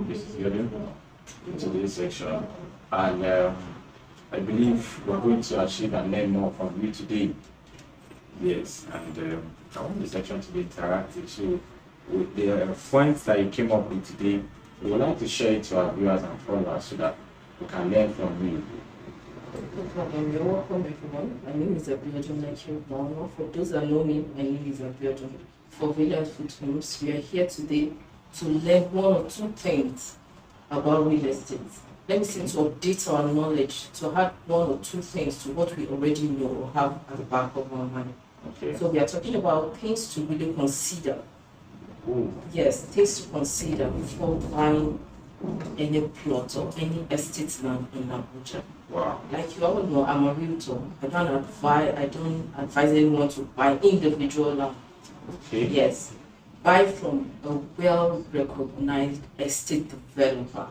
This is Abiodun in today's section, and I believe we're going to achieve and learn more from you today. Yes, and I want the section to be interactive. So, with the points that you came up with today, we would like to share it to our viewers and followers so that we can learn from you. No problem. You're welcome, everyone. My name is Abiodun, like you know. For those that know me, my name is Abiodun. For ValiantFoot Homes, we are here today to learn one or two things about real estate. Let me say to update our knowledge, to add one or two things to what we already know or have at the back of our mind. Okay. So we are talking about things to really consider. Ooh. Yes, things to consider before buying any plot or any estate land in Abuja. Wow. Like you all know, I'm a realtor. I don't advise anyone to buy individual land. Okay. Yes. Buy from a well-recognized estate developer.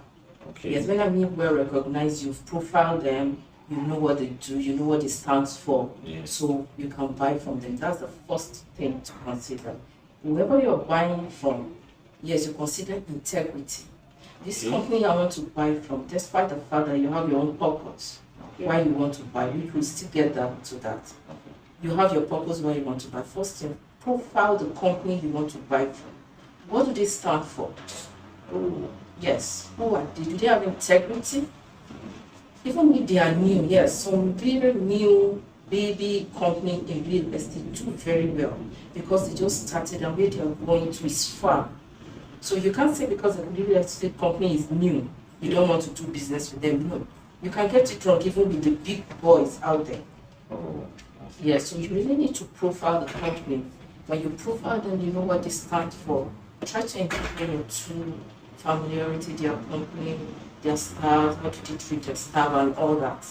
Okay. Yes, when I mean well-recognized, you've profiled them, you know what they do, you know what it stands for. Yes. So you can buy from them. That's the first thing to consider. Whoever you're buying from, yes, you consider integrity. This company I want to buy from, despite the fact that you have your own purpose, why you want to buy, you will still get that to that. You have your purpose why you want to buy. First thing, profile the company you want to buy from. What do they stand for? Oh. Yes. Who are they? Do they have integrity? Even if they are new, yes, some very new baby company in real estate do very well because they just started and where they are going to is far. So you can't say because a real estate company is new, you don't want to do business with them. No. You can get it wrong even with the big boys out there. Oh. Yes, so you really need to profile the company. When you profile them, you know what they stand for. Try to include into familiarity, their company, their staff, how do they treat their staff and all that.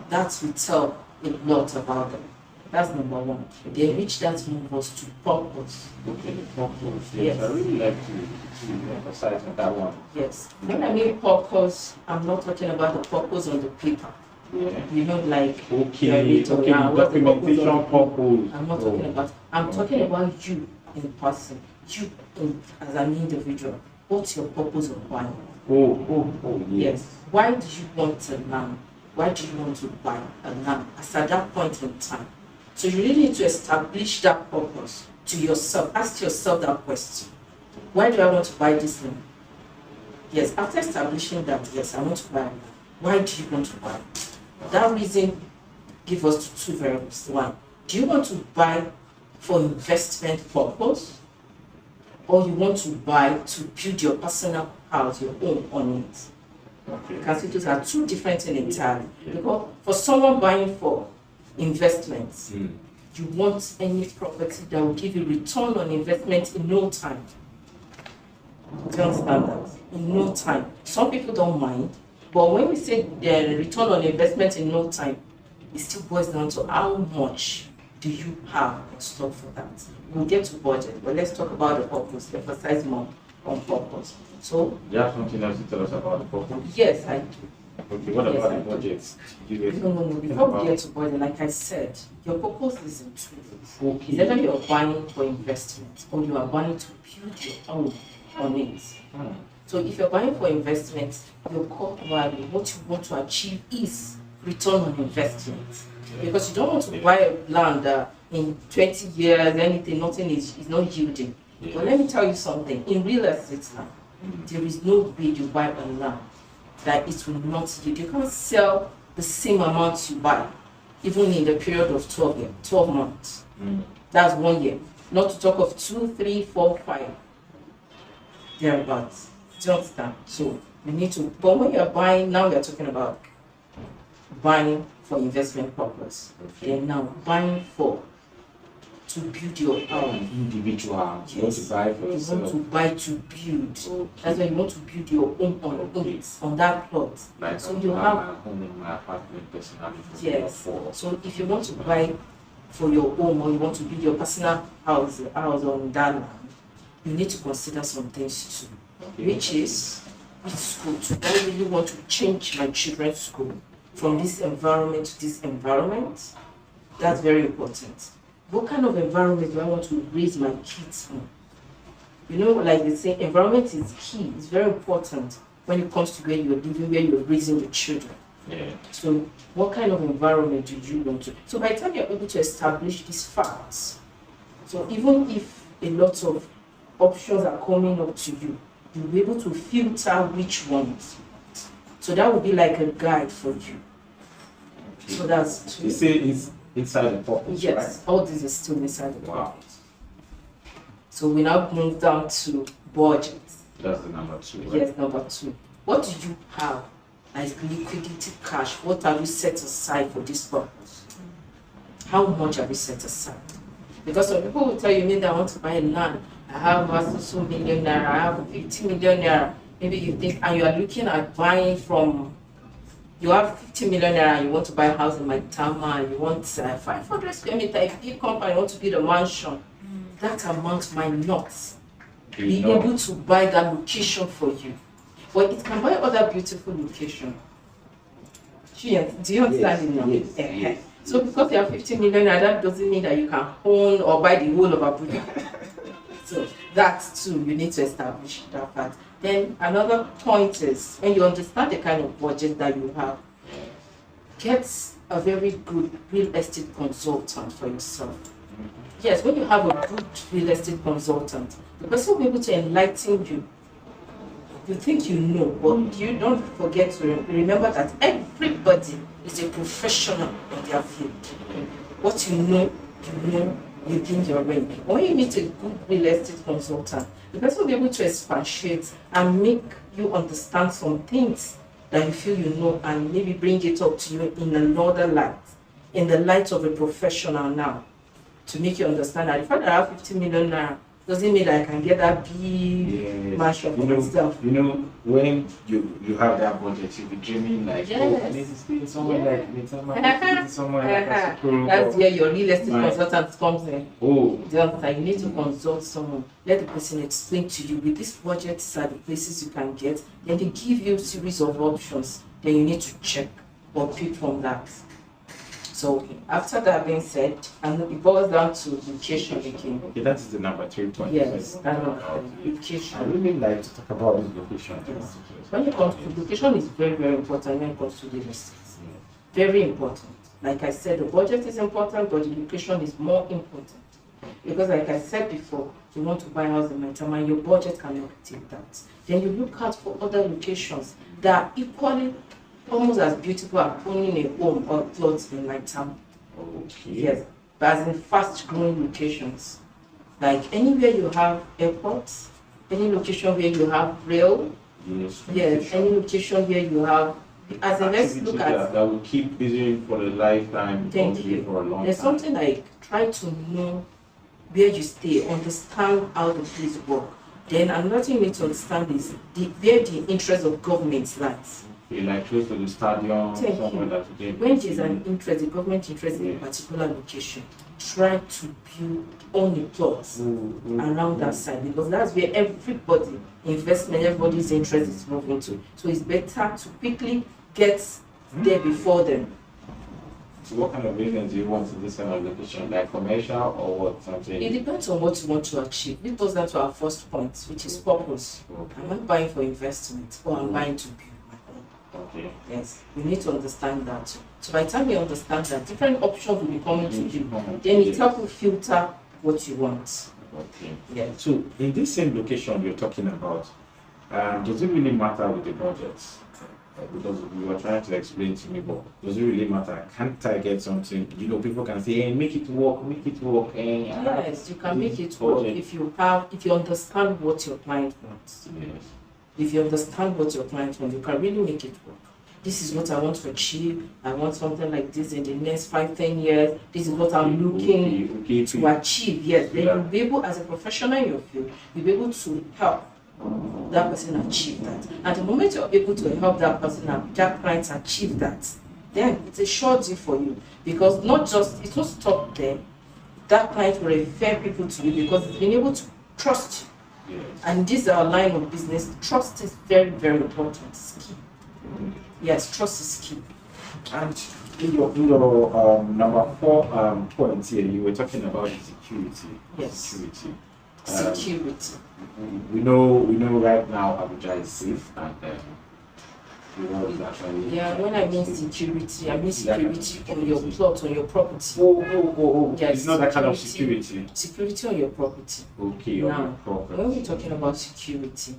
That will tell a lot about them. That's number one. They reach that move was to purpose. Okay, purpose. Yes. I really like to emphasize on that one. Yes. When I mean purpose, I'm not talking about the purpose on the paper. Yeah. You know, like Okay, documentation purpose. I'm not talking about. I'm talking about you in person. You as an individual. What's your purpose of buying? Oh, Yes. Why do you want a land? Why do you want to buy a land? As at that point in time. So you really need to establish that purpose to yourself. Ask yourself that question. Why do I want to buy this land? Yes, after establishing that, yes, I want to buy a land. Why do you want to buy? That reason gives us two variables. One, do you want to buy for investment purpose? Or you want to buy to build your personal house, your own on it? Okay. You can see those are two different things entirely. Because for someone buying for investments, you want any property that will give you return on investment in no time. Do you understand that? In no time. Some people don't mind, but when we say the return on investment in no time, it still boils down to how much do you have in stock for that. We'll get to budget, but let's talk about the purpose, emphasize more on purpose. So, you have something else to tell us about the purpose? yes, I do. Okay, what about the budget? No. Before we get to budget, like I said, your purpose is in two ways. Okay. It's either you're buying for investment or you are buying to build your own on it. So if you're buying for investment, your core value, what you want to achieve is return on investment. Because you don't want to buy a land in 20 years, anything, nothing is not yielding. Yeah. But let me tell you something, in real estate now, there is no way you buy a land that it will not yield. You can't sell the same amount you buy, even in the period of 12 months. That's 1 year. Not to talk of 2, 3, 4, 5. Thereabouts. Do you understand? So you need to, but when you're buying, now we're talking about buying for investment purpose. Okay. Then now buying to build your own. Individual. Yes. You want to buy for You yourself. want to buy to build. Okay. That's why you want to build your own on that plot. Like So I you have have, my home in my apartment personally. yes. For So if you want to buy for your home or you want to build your personal house on that land, you need to consider some things too. Which is which school. Do I really want to change my children's school from this environment to this environment? That's very important. What kind of environment do I want to raise my kids in? You know, like they say, environment is key. It's very important when it comes to where you're living, where you're raising the children. Yeah. So what kind of environment do you want to? So by the time you're able to establish these facts, so even if a lot of options are coming up to you, you'll be able to filter which ones. So that would be like a guide for you. Okay. So that's You say it's inside the purpose, yes, right? all this is still inside the Wow. purpose. So we now move down to budget. That's the number 2, right? Yes, number 2. What do you have as liquidity cash? What have you set aside for this purpose? How much have you set aside? Because some people will tell you, maybe I want to buy a land. I have so million naira, I have 50 million naira. Maybe you think, and you are looking at buying from, you have 50 million naira and you want to buy a house in Maitama, you want 500 square meter, a big company, you want to build a mansion. That amount might not be able to buy that location for you. But it can buy other beautiful locations. Do you understand it now? Yes. So because you have 50 million, that doesn't mean that you can own or buy the whole of Abuja. So that too, you need to establish that fact. Then another point is, when you understand the kind of budget that you have, get a very good real estate consultant for yourself. Yes, when you have a good real estate consultant, the person will be able to enlighten you. You think you know, but you don't forget to remember that everybody is a professional in their field. What you know within your range. When you meet a good real estate consultant, the person will be able to expatiate and make you understand some things that you feel you know, and maybe bring it up to you in another light, in the light of a professional now, to make you understand that if I have 50 million naira, doesn't mean that I can get that big mansion for myself. You know, when you have that budget, you'll be dreaming like, yes. I need to stay somewhere like Maitama, somewhere like Asukoro. That's where your real estate consultant comes in. Oh. You need to consult someone. Let the person explain to you, with this budget, these are the places you can get. Then they give you a series of options. Then you need to check or pick from that. So after that being said, and it boils down to location again. Okay, that is the number 3 point. Yes, kind of location. I really like to talk about this location. Yes. When it comes to location, is very, very important when it comes to real estate. Very important. Like I said, the budget is important, but the location is more important. Because like I said before, you want to buy a house in Maitama, your budget cannot take that. Then you look out for other locations that are equally almost as beautiful as owning a home or plots in Maitama. Okay. Yes, but as in fast-growing locations, like anywhere you have airports, any location where you have rail, yes, any location where you have, as in let's look at that will keep busy for a lifetime. Thank you. For a long There's time. something like try to know where you stay, understand how the place works. Then another thing you need to understand is where the interest of government lies. Like close to the stadium, Thank somewhere you. that you When there's an interest, the government interest in a particular location, try to build on the plots around that side, because that's where everybody, investment, everybody's interest is moving to. So it's better to quickly get there before them. So what kind of business do you want in this kind of location? Like commercial or what? Something? It depends on what you want to achieve. This goes down to our first point, which is purpose. Okay. I'm not buying for investment, or I'm buying to build. Okay. Yes, you need to understand that too. So by the time you understand that, different options will be coming to you. Then it helps you filter what you want. Okay. Yeah. So in this same location you're talking about, does it really matter with the budget? Because you were trying to explain to me, but does it really matter? Can't I get something? You know, people can say, hey, make it work, make it work. Yes, you can make it work if you understand what your client wants. Yes. If you understand what your client wants, you can really make it work. This is what I want to achieve. I want something like this in the next 5-10 years. This is what I'm looking to achieve. Yes, then you'll be able, as a professional in your field, you'll be able to help that person achieve that. At the moment you're able to help that person and that client achieve that, then it's a sure deal for you. Because it's not stop there. That client will refer people to you because it's been able to trust you. Yes. And this is our line of business. Trust is very, very important. It's key. Yes, trust is key. And in your number 4 point here, you were talking about security. Yes. Security. Security. We know right now Abuja is safe and the world is actually. Yeah, when I mean security on your plot, on your property. Yes, it's not that kind of security. Security on your property. Okay, now, on your property. When we're talking about security,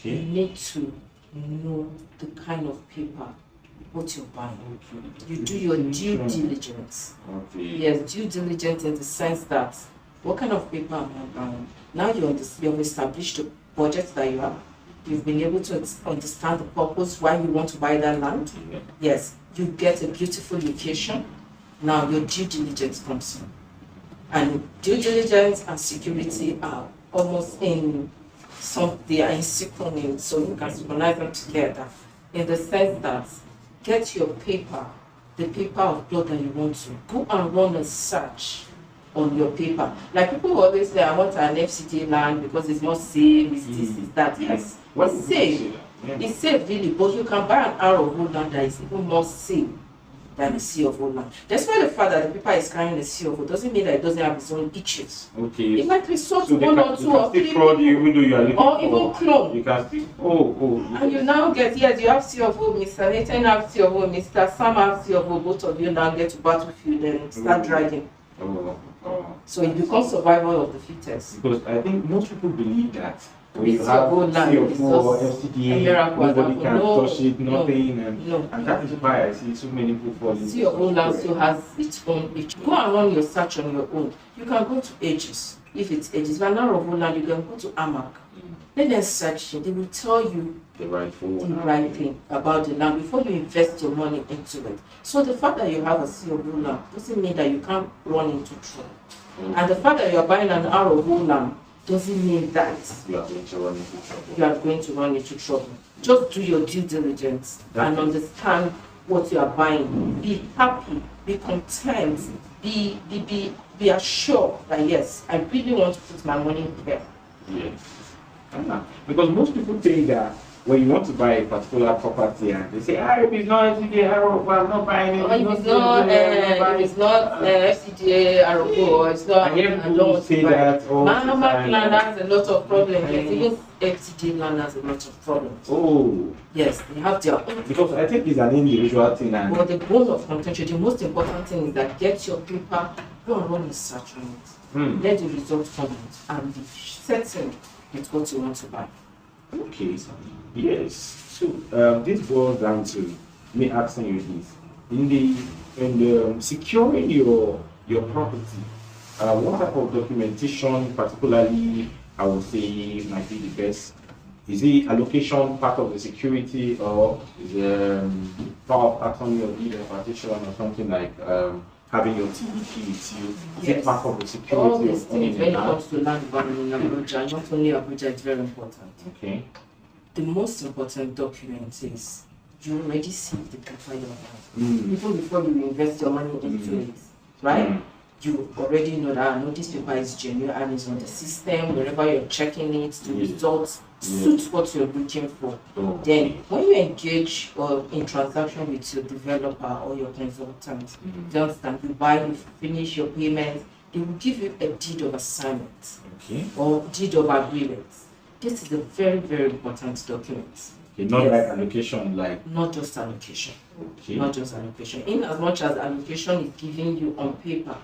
you need to know the kind of paper what you're buying. You do your due diligence. Yes, due diligence in the sense that what kind of paper am I buying? Now you've established the budget that you have. You've been able to understand the purpose why you want to buy that land. Yes, you get a beautiful location. Now your due diligence comes in. And due diligence and security are almost they are in synchronous, so you can synchronize them together in the sense that get your paper, the paper of plot that you want to. Go and run a search on your paper. Like people always say, I want an FCDA land because it's more safe, it's this, it's that. Yes, it's safe. It's safe really, but you can buy an hour of wood land that is even more safe than a sea of wood land. Despite the fact that the paper is carrying a sea of wood, doesn't mean that it doesn't have its own issues. Okay. It might resort to one or two or three fraud you, even though you are looking or even clone. You can still And you now get, yes, you have sea of wood, Mr. Nathan have sea of wood, Mr. Sam have sea of wood, both of you now get to battlefield and start dragging. So it becomes survival of the fittest. Because I think most people believe that when It's you have your own land, it's just FCDA, nobody can touch it, No, nothing, no. and that is why I see so many people falling. See, your own land still has its own age. Go and run your search on your own. You can go to Ages. If it's Ages, but now of land, you can go to AMAC. Let them search it. They will tell you the right thing about the land before you invest your money into it. So the fact that you have a sea of land doesn't mean that you can't run into trouble. And the fact that you are buying an hour of land doesn't mean that you are going to run into trouble. You are going to run into trouble. Just do your due diligence and understand what you are buying. Be happy, be content, be assured that yes, I really want to put my money here. Yes. Because most people think that when you want to buy a particular property and they say, if it's not FCDA, I'm not buying it. If it's not FCDA, or it's not, I don't say that. Land has a lot of problems. Even FCDA land has a lot of problems. Oh. Yes, they have their own. Because I think it's an individual thing. But the bone of contention, the most important thing is that get your paper, go and run a search on it. Let the results come out and be certain with what you want to buy. Okay, yes. So this boils down to me asking you this: in the securing your property, what type of documentation, particularly, I would say, might be the best? Is the allocation part of the security, or is the power of attorney or deed of partition, or something like having your TDP with you? Is it part of the security? All these things when it comes to land boundary in Abuja, not only Abuja, it's very important. Okay. The most important document is you already see the paper you have. Even before you invest your money into it, right? You already know that this paper is genuine and is on the system. Wherever you're checking it, the results suit what you're looking for. Then when you engage in transaction with your developer or your consultant, you understand, you buy, you finish your payment, they will give you a deed of assignment or deed of agreement. This is a very, very important document. Okay, not like allocation, like not just allocation. Not just allocation. In as much as allocation is giving you on paper,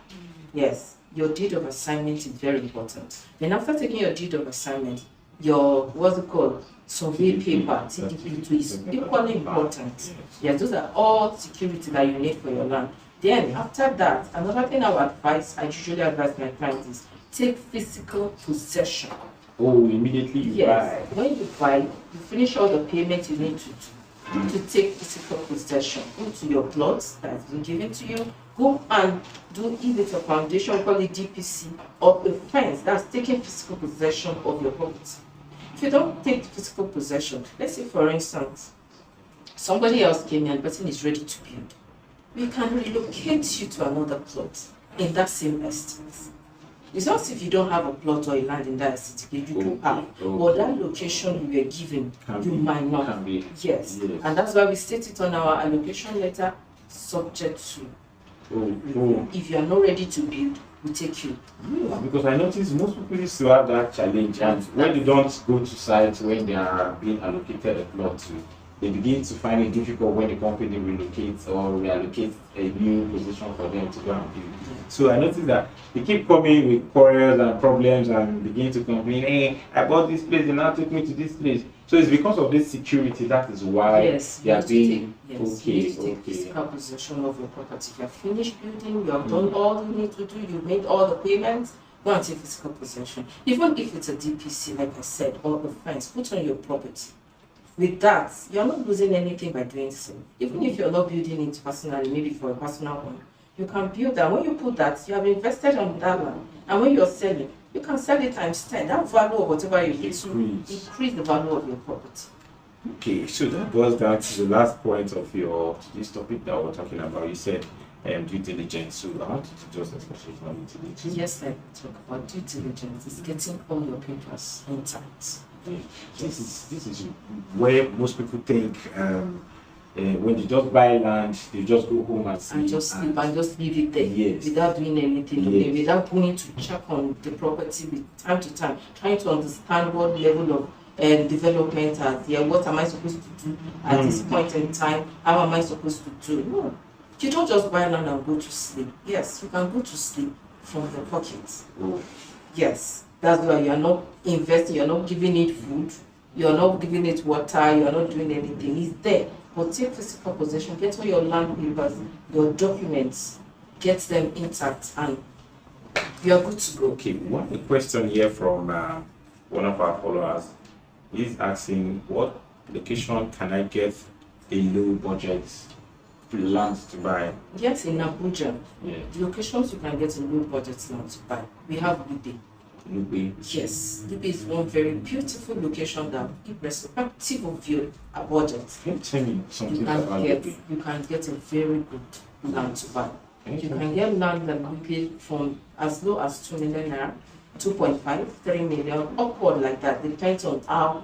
yes, your deed of assignment is very important. Then after taking your deed of assignment, your survey paper, TDP2 is equally important. Yes, those are all security that you need for your land. Then after that, another thing I usually advise my clients is take physical possession. Oh, immediately you buy. When you buy, you finish all the payments you need to do to take physical possession. Go to your plots that has been given to you. Go and do either a foundation, call it DPC, or a fence that's taking physical possession of your property. If you don't take physical possession, let's say for instance, somebody else came in and the person is ready to build. We can relocate you to another plot in that same estate. It's not as if you don't have a plot or a land in that city, you do have. But that location you were given, you might not. Yes. And that's why we state it on our allocation letter, subject to. If you are not ready to build, will take you. Yeah, because I noticed most people used to have that challenge, and when they don't go to sites when they are being allocated a plot to, they begin to find it difficult when the company relocates or reallocates a new position for them to go and build. So I noticed that they keep coming with quarrels and problems and begin to complain, hey, I bought this place, they now took me to this place. So it's because of this security, that is why they are being okay. Take physical possession of your property. If you have finished building, you have done all you need to do, you made all the payments, go and take physical possession. Even if it's a DPC, like I said, or a fence, put on your property. With that, you're not losing anything by doing so. Even if you're not building it personally, maybe for a personal home, you can build that. When you put that, you have invested on that land. And when you're selling, you can sell it times 10. That value of whatever you get to increase the value of your property. Okay, so that boils down to the last point of this topic that we're talking about. You said due diligence. So I want you to just especially on due diligence. Yes, I talk about due diligence. It's getting all your papers intact. This is where most people think when they just buy land, they just go home and sleep. And just sleep and just leave it there. Yes. Without doing anything, without going to check on the property with time to time, trying to understand what level of development are there, what am I supposed to do at this point in time, how am I supposed to do? No. You don't just buy land and go to sleep. Yes, you can go to sleep from your pocket. Oh. Yes. That's why you're not investing, you're not giving it food, you're not giving it water, you're not doing anything. It's there. But take physical possession, get all your land papers, your documents, get them intact, and you're good to go. Okay, one question here from one of our followers. He's asking, what location can I get a low budget land to buy? Yes, in Abuja. Yeah. The locations you can get a low budget land to buy. We have Lube. Lube. Yes, Lube is one very beautiful location that, irrespective of your budget, Can you tell me something about Lube? you can get a very good land to buy. You can get land that Lube from as low as 2 million naira, 2.5, 3 million, upward like that, depends on how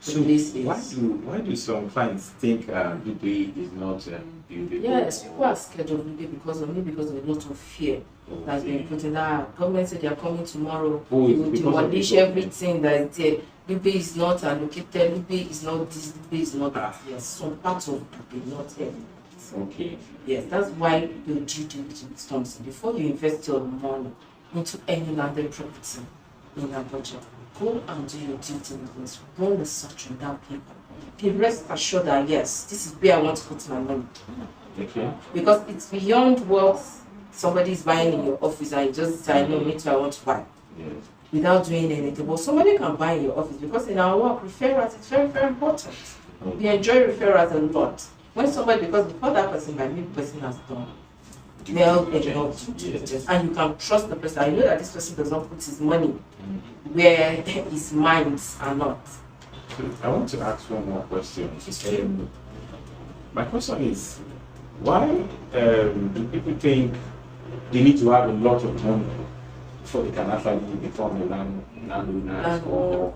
the place is. Why do some clients think Lube is not buildable? Yes, people are scared of Lube because of a lot of fear that's been put in that. Government said they are coming tomorrow, they will demolish everything that is there. Lube is not allocated, Lube is not this, Lube is not that. Yes, some parts of Lube, not everything. Okay. Yes, that's why your due diligence comes in. Before you invest your money into any landed property in Abuja, go and do your due diligence. Run research on that paper. Be rest assured that yes, this is where I want to put my money. Okay. Because it's beyond what somebody is buying in your office and you just say, no, me too, I want to buy. Yes. Without doing anything. But somebody can buy in your office because in our work, referrals is very, very important. We enjoy referrals a lot. When somebody, because before that person buy, maybe the person has done well enough, and you can trust the person. I know that this person does not put his money where his minds are not. So I want to ask one more question. My question is, why do people think they need to have a lot of money before they can actually become a landowner? Or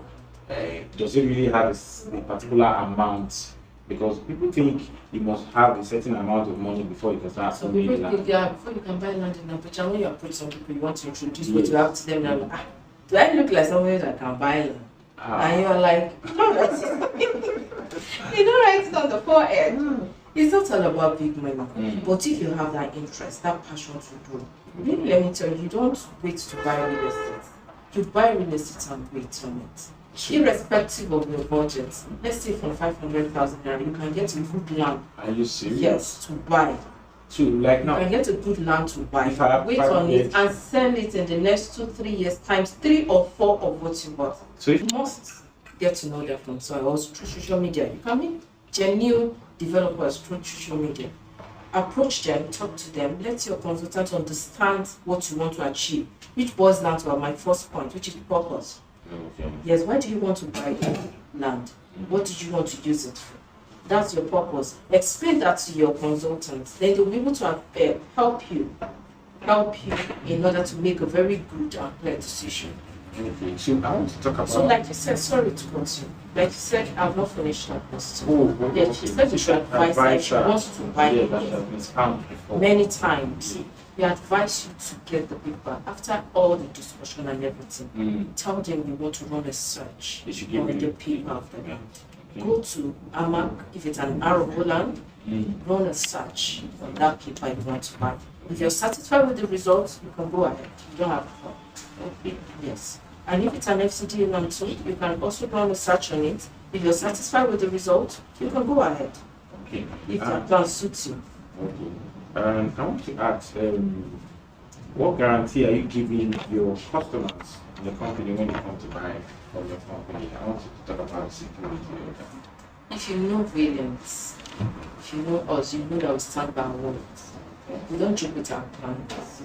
does it really have a particular amount? Because people think you must have a certain amount of money before you can start owning land. Before you can buy land in Abuja, when you approach some people, you want to introduce what you have to them. Now, do I look like somebody that can buy land? And you're like, you don't write it on the forehead. It's not all about big money. But if you have that interest, that passion to do, really, let me tell you, you don't wait to buy real estate. You buy real estate and wait on it. Irrespective of your budget, let's say for 500,000 naira, you can get a good land. Are you serious? Yes, to buy. So, like now, you can get a good land to buy. Wait on it and sell it in the next 2-3 years, times 3 or 4 of what you bought. So you must get to know them from soil, also through social media. You can meet genuine developers through social media. Approach them, talk to them, let your consultant understand what you want to achieve, which boils down to my first point, which is purpose. Okay. Yes, why do you want to buy land? What did you want to use it for? That's your purpose. Explain that to your consultant. Then they'll be able to help you in order to make a very good and clear decision. Okay. So I want to talk about. So, like you said, sorry to continue. Like you said, I've not finished that question. Oh, okay. Yeah, she said you should advise her. She wants to buy that has been scammed before. many times. we advise you to get the paper after all the discussion and everything. Tell them you want to run a search on the paper of the land. Go to AMAC, if it's an arable land, run a search on that paper you want to buy. If you're satisfied with the results, you can go ahead. You don't have to. Yes. And if it's an FCDA land too, you can also run a search on it. If you're satisfied with the result, you can go ahead. Okay. If that plan suits you. Okay. I want to ask, what guarantee are you giving your customers in the company when they come to buy from your company? I want to talk about security. If you know Valiant, if you know us, you know that we stand by our words. We don't joke with our plans.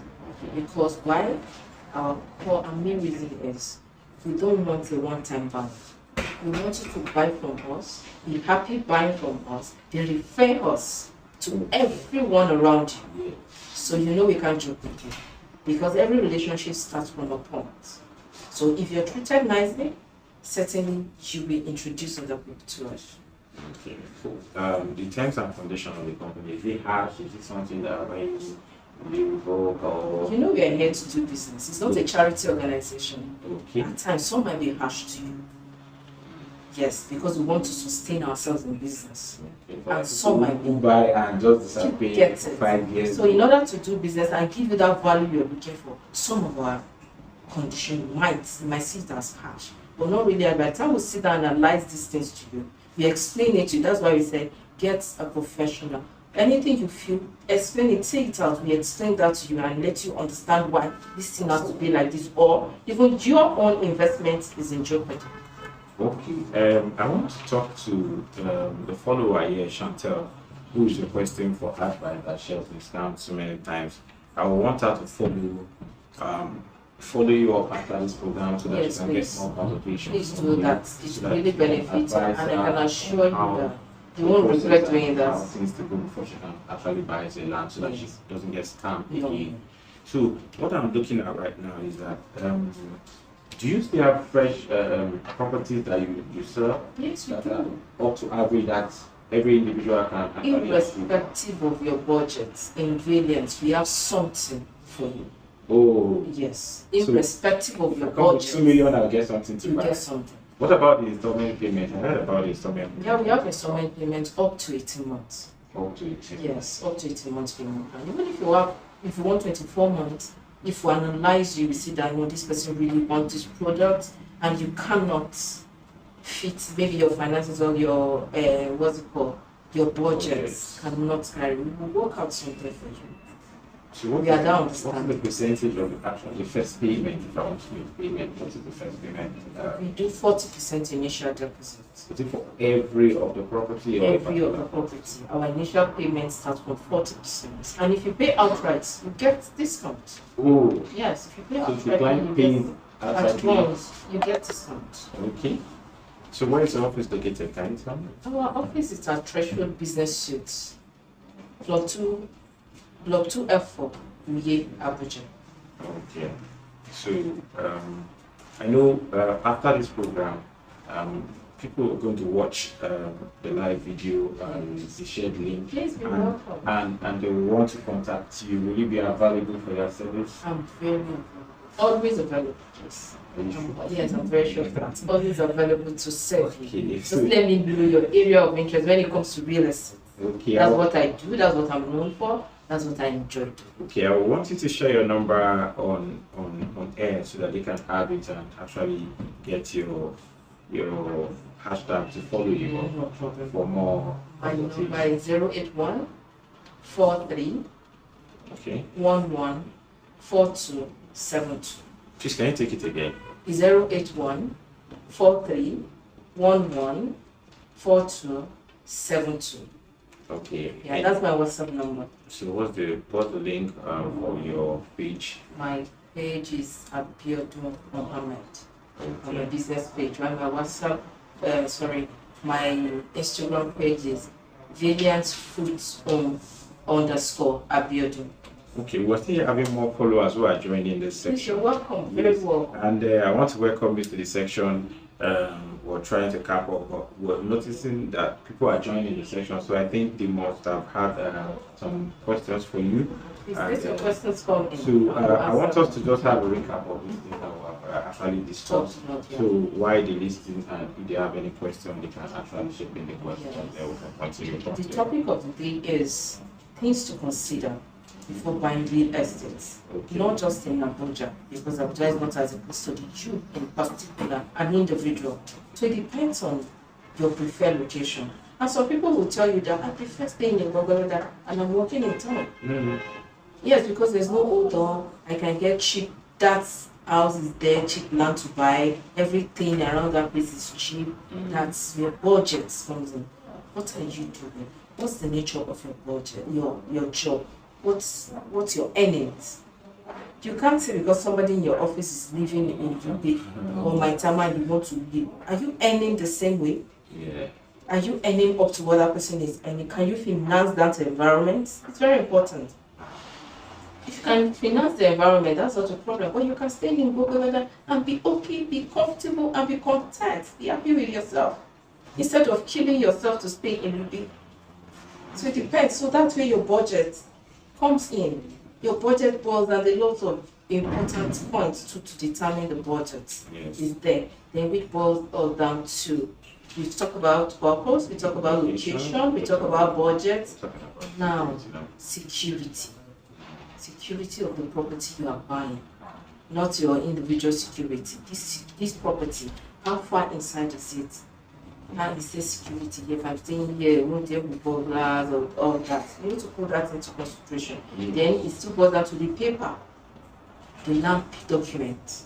Because why? Our core and main reason is we don't want a one-time buy. We want you to buy from us, be happy buying from us, they refer us to everyone around you. So you know we can't joke with you. Because every relationship starts from a point. So if you're treated nicely, certainly you will introduce other people to us. Okay. The terms and conditions of the company, is it harsh? Is it something that when you revoke or... You know we are here to do business. It's not a charity organization. Okay. At times, some might be harsh to you. Yes, because we want to sustain ourselves in business. Okay. And some might be... buy and just disappear for 5 years. So in order to do business and give you that value you're looking for, some of our conditions might see it as harsh. But not really. By the time we sit down and analyze these things to you, we explain it to you. That's why we say, get a professional. Anything you feel, explain it, take it out. We explain that to you and let you understand why this thing has to be like this, or even your own investment is in jeopardy. Okay. I want to talk to the follower here, Chantel, who is requesting for advice that she has been scammed so many times. I will want her to follow you up after this program so that Yes, you can please. get more consultation. Please do that. It So that really you can benefits, and advise I her can assure you how that you the won't process regret and doing how that. things to go before she can actually buy a land so that she Yes. doesn't get scammed No. again. So what I'm looking at right now is that do you still have fresh properties that you sell Yes, we that do. are up to average that every individual can actually achieve? Irrespective of your budget, in Valiant, we have something for you. Oh, Yes, So, irrespective of if your I come with budget, 2 million, I'll get something to you buy. get something. What about the installment payment? I heard about the installment Yeah, we have installment payments up to 18 months. up to 18. Yes, up to 18 months payment. And even if you want 24 months, if we analyze you, we see that this person really wants this product and you cannot fit maybe your finances or your your budgets cannot carry. We will work out something for you. So what We are is- down. What's the percentage of the first payment if I want to make payment? What is the first payment? We do 40% initial deposit. Is it for every of the property or Every of the property. Our initial payment starts from 40%. And if you pay outright, you get discount. Oh, Yes, if you pay so if the outright, client you pays get outside at pay. once, you get discount. Okay. So where is the office located? Can you tell me? Our office is at Threshold Business Suite, Block 2F4, Uye, Abuja. Okay. So I know after this program, people are going to watch the live video and the shared link, Please be welcome. and they will want to contact you. Will you be available for your service? I'm very always available. Yes. Are you sure? Yes, I'm very sure of that. Always available to serve you. Okay. Just let me know your area of interest when it comes to real estate. Okay. That's what I do. That's what I'm known for. That's what I enjoy doing. Okay, I want you to share your number on air so that they can have it and actually get your hashtag to follow you No problem. for more. My number is 081 43 Okay. 11 4272. Please, can you take it again? 081 43 11 4272. Okay. Yeah, that's my WhatsApp number. So what's the link for your page? My page is Abiodun Mohammed. On my Okay. business page. While my WhatsApp, my Instagram page is ValiantFoot Homes _Abiodun. Okay, we're still having more followers who are joining this Please, you're section. welcome. Very welcome. And I want to welcome you to the section we're trying to cap up, but we're noticing that people are joining the session. So I think they must have had some questions for you. Is this your questions come in? So I want us to just have a recap of these things that we have actually discussed. So why the listing, and if they have any question, they can actually shape in the question. Then we can continue. The topic of the day is things to consider before buying real estate, not just in Abuja, because Abuja is not as opposed to the you in particular, an individual. So it depends on your preferred location. And some people will tell you that I prefer staying in Abuja and I'm working in town. Yes, because there's no odor, I can get cheap, that house is there, cheap land to buy, everything around that place is cheap, that's your budget comes in. What are you doing? What's the nature of your budget, your job? What's your earnings? You can't say because somebody in your office is living in Dubai or Maitama you want to live. Are you earning the same way? Yeah. Are you earning up to what that person is earning? Can you finance that environment? It's very important. If you can finance the environment, that's not a problem. But you can stay in Google and be okay, be comfortable, and be content. Be happy with yourself. Instead of killing yourself to stay in Dubai. So it depends. So that way your budget comes in. Your budget boils and a lot of important points to determine the budget is there. Then we boils all down to, we talk about purpose, we talk about location, we talk about budget. Now, security. Security of the property you are buying, not your individual security. This property, how far inside is it? How is the security? If I'm staying here, won't there be burglars or all that? You need to put that into consideration. Then it still goes down to the paper, the land document.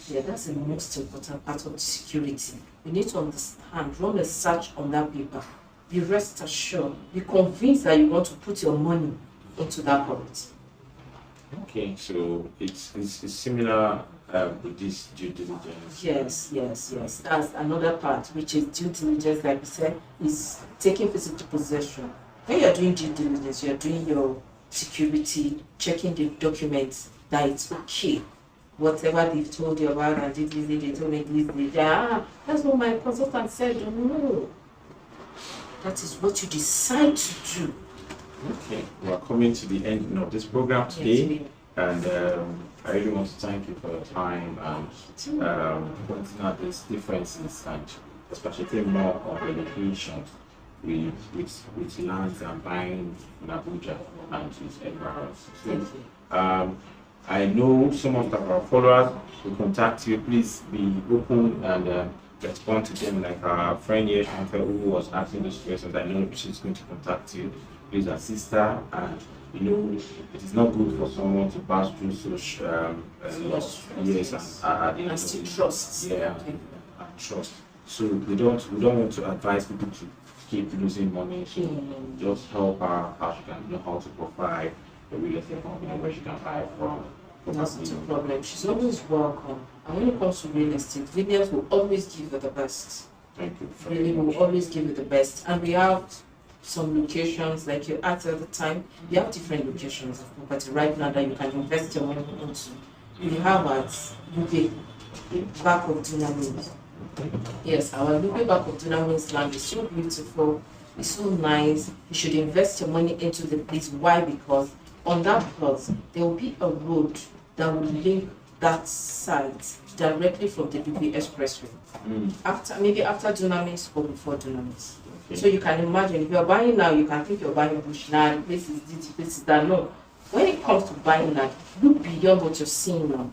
Yeah, that's the most important part of the security. You need to understand, run a search on that paper. Be rest assured, be convinced that you want to put your money into that property. Okay, so it's similar with this due diligence. Yes. That's another part, which is due diligence, like we said, is taking physical possession. When you're doing due diligence, you're doing your security, checking the documents that it's okay. Whatever they've told you about and they told me this, that's what my consultant said. No. That is what you decide to do. Okay, we are coming to the end of this program today, and I really want to thank you for your time and pointing out these differences, and especially more on the location with lands and buying in Abuja and its environs. So, I know some of our followers will contact you. Please be open and respond to them, like our friend here, Chantel, who was asking those questions. I know she's going to contact you. Please assist her, and it is not good for someone to pass through such loss. Yes, and still trust. Yeah, and trust. So we don't want to advise people to keep losing money. So just help her how she can know how to provide a real estate company where she can buy from. That's not a problem. She's always welcome. And when it comes to real estate, Williams will always give you the best. Thank you. Really, will always give you the best. And we have some locations, like you asked at the time, we have different locations of property right now that you can invest your money into. We have at UK, back of Dunamis. Yes, our UK back of Dunamis land is so beautiful, it's so nice. You should invest your money into the place. Why? Because on that plot, there will be a road that will link that site directly from the Dubai Expressway. After Dunamis or before Dunamis. Okay. So you can imagine, if you're buying now, you can think you're buying bush now, this is this, this is that. No. When it comes to buying now, look beyond what you're seeing now.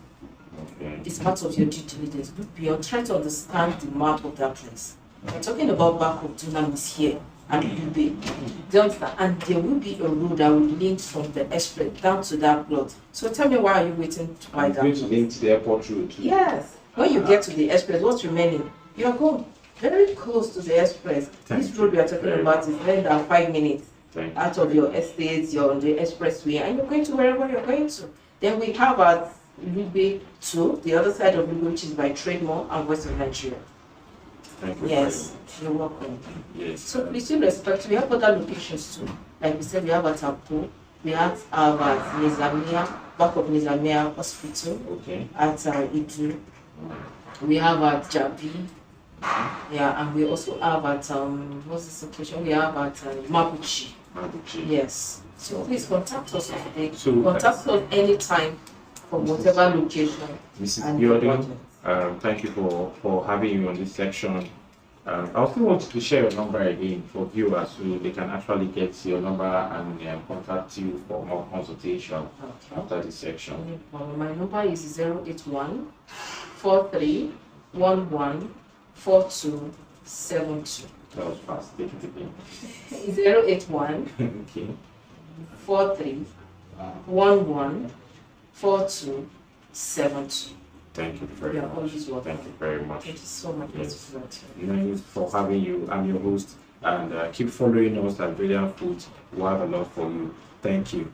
Okay. It's part of your due diligence. Look beyond, try to understand the map of that place. We're talking about back of Dunamis here and Dubai. And there will be a road that will link from the express down to that plot. So tell me, why are you waiting to buy that? Going to link to the airport road. Yes. When you get to the express, what's remaining? You're going very close to the express. This road we are talking about is less than 5 minutes out of your estate. You're on the expressway and you're going to wherever you're going to. Then we have at Lube 2, the other side of Lube, which is by Trademore and West of Nigeria. Thank you. Yes, you're welcome. Yes. So please do respect. We have other locations too. Like we said, we have at Apo, we have at Nizamia, back of Nizamia Hospital. Okay. At Idu. We have at Jabi. Yeah, and we also have at what's this location? We have at Mabuchi. Abuja. Yes. So please contact us today. So, Contact us anytime from whatever location. Mrs. And Abiodun, thank you for having you on this section. I also want to share your number again for viewers so they can actually get your number and contact you for more consultation after this section. My number is 081 43 11 4272. That was fast. Take it again. 081 Okay. 43 11 4272. Thank you very Yeah, much. always welcome. Thank you very much. Thank you so much. Yes. Yes. Thank you for having you. I'm your host, and keep following us at ValiantFoot. We have a lot for you. Thank you.